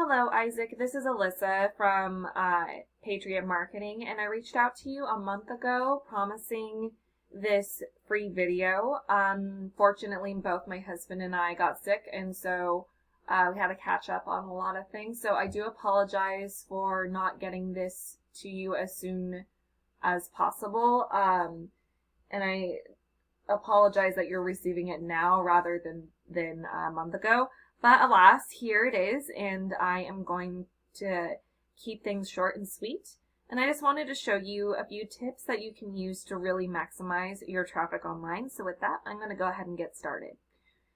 Hello, Isaac. This is Alyssa from Patriot Marketing, and I reached out to you a month ago promising this free video. Fortunately, both my husband and I got sick, and so we had to catch up on a lot of things. So I do apologize for not getting this to you as soon as possible, and I apologize that you're receiving it now rather than a month ago. But alas, here it is, and I am going to keep things short and sweet. And I just wanted to show you a few tips that you can use to really maximize your traffic online. So with that, I'm going to go ahead and get started.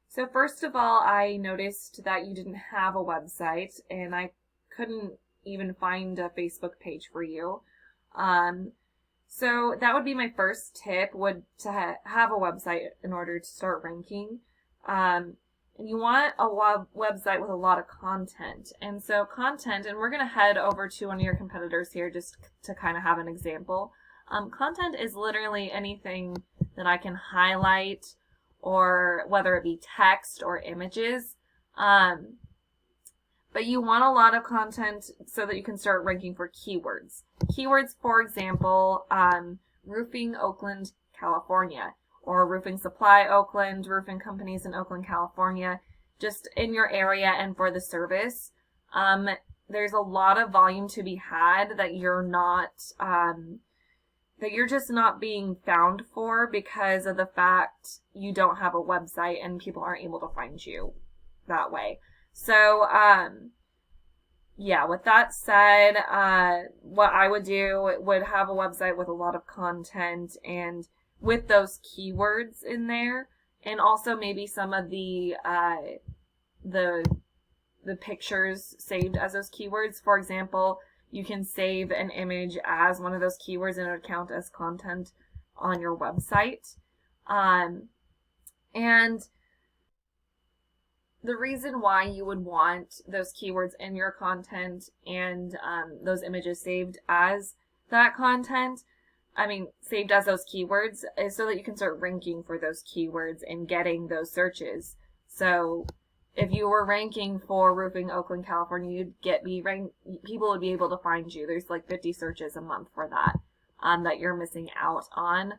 So first of all, I noticed that you didn't have a website, and I couldn't even find a Facebook page for you. So that would be my first tip, to have a website in order to start ranking. And you want a website with a lot of content. And so content, and we're going to head over to one of your competitors here just to kind of have an example. Content is literally anything that I can highlight, or whether it be text or images. But you want a lot of content so that you can start ranking for keywords. Keywords, for example, roofing Oakland, California, or roofing supply Oakland, roofing companies in Oakland, California, just in your area and for the service. There's a lot of volume to be had that you're just not being found for because of the fact you don't have a website and people aren't able to find you that way. So, yeah, with that said, what I would do would have a website with a lot of content and with those keywords in there, and also maybe some of the pictures saved as those keywords. For example, you can save an image as one of those keywords and it would count as content on your website. And the reason why you would want those keywords in your content and those images saved as that content, saved as those keywords, is so that you can start ranking for those keywords and getting those searches. So if you were ranking for roofing Oakland, California, people would be able to find you. There's like 50 searches a month for that, that you're missing out on.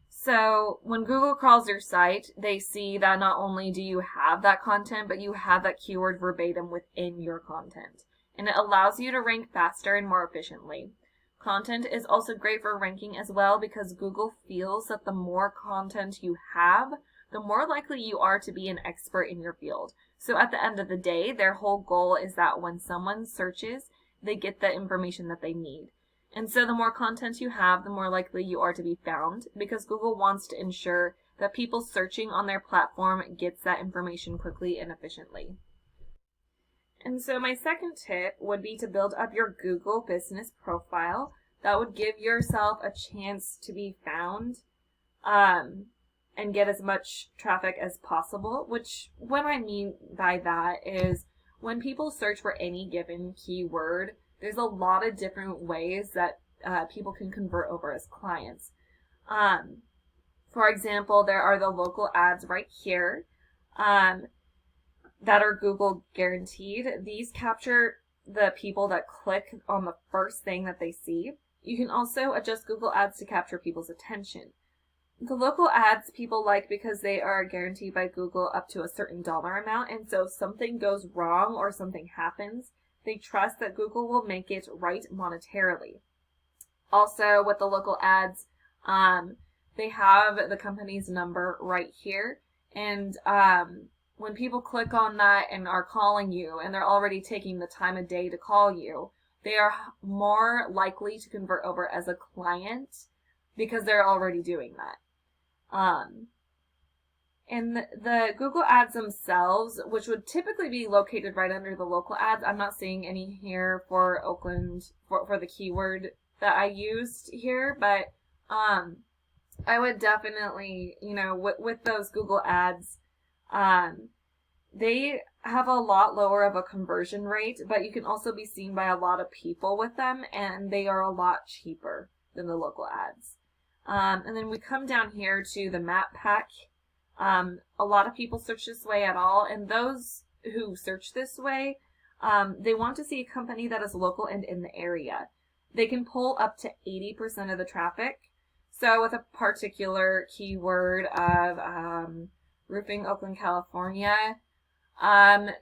So when Google crawls your site, they see that not only do you have that content, but you have that keyword verbatim within your content. And it allows you to rank faster and more efficiently. Content is also great for ranking as well because Google feels that the more content you have, the more likely you are to be an expert in your field. So at the end of the day, their whole goal is that when someone searches, they get the information that they need. And so the more content you have, the more likely you are to be found because Google wants to ensure that people searching on their platform gets that information quickly and efficiently. And so my second tip would be to build up your Google business profile. That would give yourself a chance to be found and get as much traffic as possible, which what I mean by that is when people search for any given keyword, there's a lot of different ways that people can convert over as clients. For example, there are the local ads right here. That are Google guaranteed. These capture the people that click on the first thing that they see. You can also adjust Google ads to capture people's attention. The local ads people like because they are guaranteed by Google up to a certain dollar amount, and so if something goes wrong or something happens, they trust that Google will make it right monetarily. Also, with the local ads, they have the company's number right here, and when people click on that and are calling you and they're already taking the time of day to call you, they are more likely to convert over as a client because they're already doing that. And the Google ads themselves, which would typically be located right under the local ads, I'm not seeing any here for Oakland for the keyword that I used here, but I would definitely, with those Google ads, they have a lot lower of a conversion rate, but you can also be seen by a lot of people with them, and they are a lot cheaper than the local ads. And then we come down here to the map pack. A lot of people search this way at all, and those who search this way, They want to see a company that is local and in the area. They can pull up to 80% of the traffic. So with a particular keyword of roofing, Oakland, California,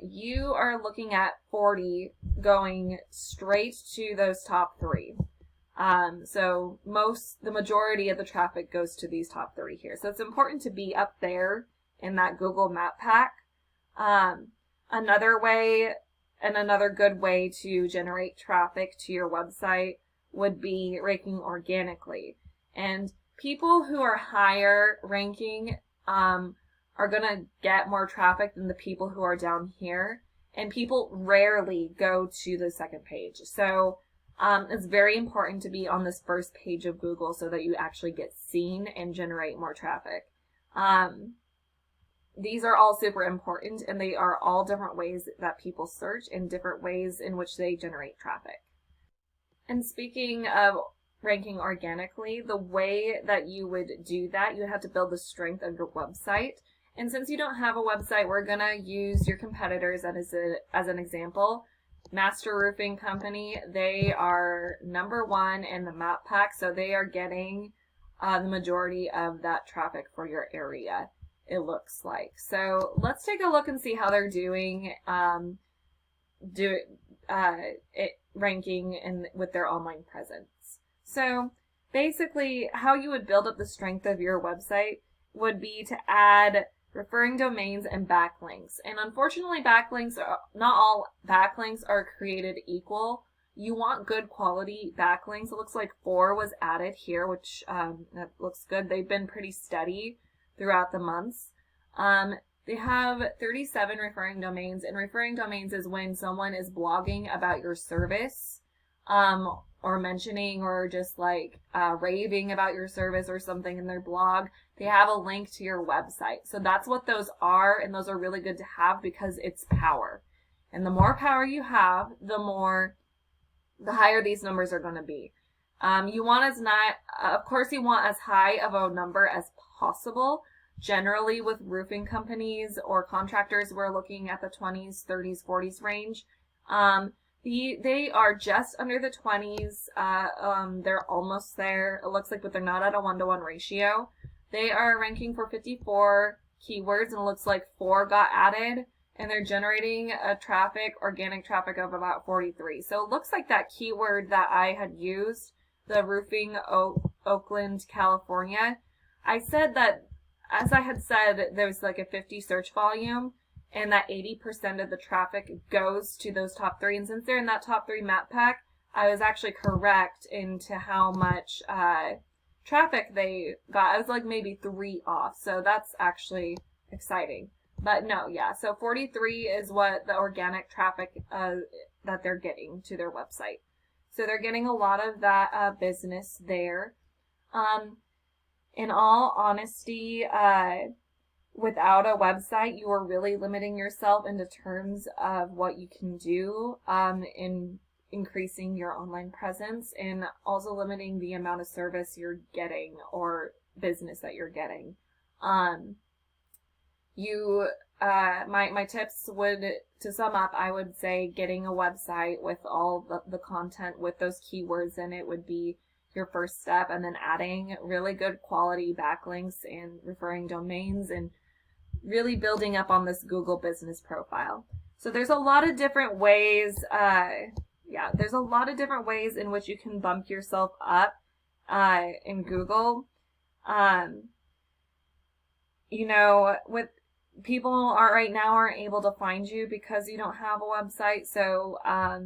you are looking at 40 going straight to those top 3. So the majority of the traffic goes to these top 3 here. So it's important to be up there in that Google map pack. Another way and another good way to generate traffic to your website would be ranking organically. And people who are higher ranking, are going to get more traffic than the people who are down here. And people rarely go to the second page. So it's very important to be on this first page of Google so that you actually get seen and generate more traffic. These are all super important, and they are all different ways that people search and different ways in which they generate traffic. And speaking of ranking organically, the way that you would do that, you have to build the strength of your website. And since you don't have a website, we're going to use your competitors as an example. Master Roofing Company, they are number 1 in the map pack, so they are getting the majority of that traffic for your area, it looks like. So let's take a look and see how they're doing ranking with their online presence. So basically, how you would build up the strength of your website would be to add referring domains and backlinks. And unfortunately, not all backlinks are created equal. You want good quality backlinks. It looks like 4 was added here, which that looks good. They've been pretty steady throughout the months. They have 37 referring domains, and referring domains is when someone is blogging about your service, or mentioning or just like raving about your service or something in their blog. They have a link to your website. So that's what those are, and those are really good to have because it's power. And the more power you have, the higher these numbers are going to be. You want as high of a number as possible. Generally with roofing companies or contractors, we're looking at the 20s, 30s, 40s range. They are just under the 20s. They're almost there, it looks like, but they're not at a 1-to-1 ratio. They are ranking for 54 keywords, and it looks like 4 got added, and they're generating organic traffic of about 43. So it looks like that keyword that I had used, the roofing Oakland, California, I said that, as I had said, there's like a 50 search volume, and that 80% of the traffic goes to those top 3. And since they're in that top 3 map pack, I was actually correct into how much traffic they got. I was like maybe 3 off. So that's actually exciting. But no, yeah. So 43 is what the organic traffic that they're getting to their website. So they're getting a lot of that business there. In all honesty, without a website, you are really limiting yourself into terms of what you can do in increasing your online presence, and also limiting the amount of service you're getting or business that you're getting. My tips would, to sum up, I would say getting a website with all the content with those keywords in it would be your first step, and then adding really good quality backlinks and referring domains and really building up on this Google business profile. So there's a lot of different ways, there's a lot of different ways in which you can bump yourself up in Google. With people right now aren't able to find you because you don't have a website. So I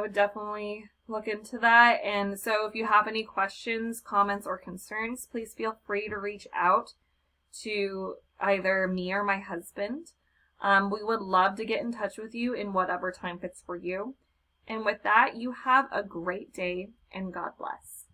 would definitely look into that. And so if you have any questions, comments, or concerns, please feel free to reach out to either me or my husband. We would love to get in touch with you in whatever time fits for you. And with that, you have a great day, and God bless.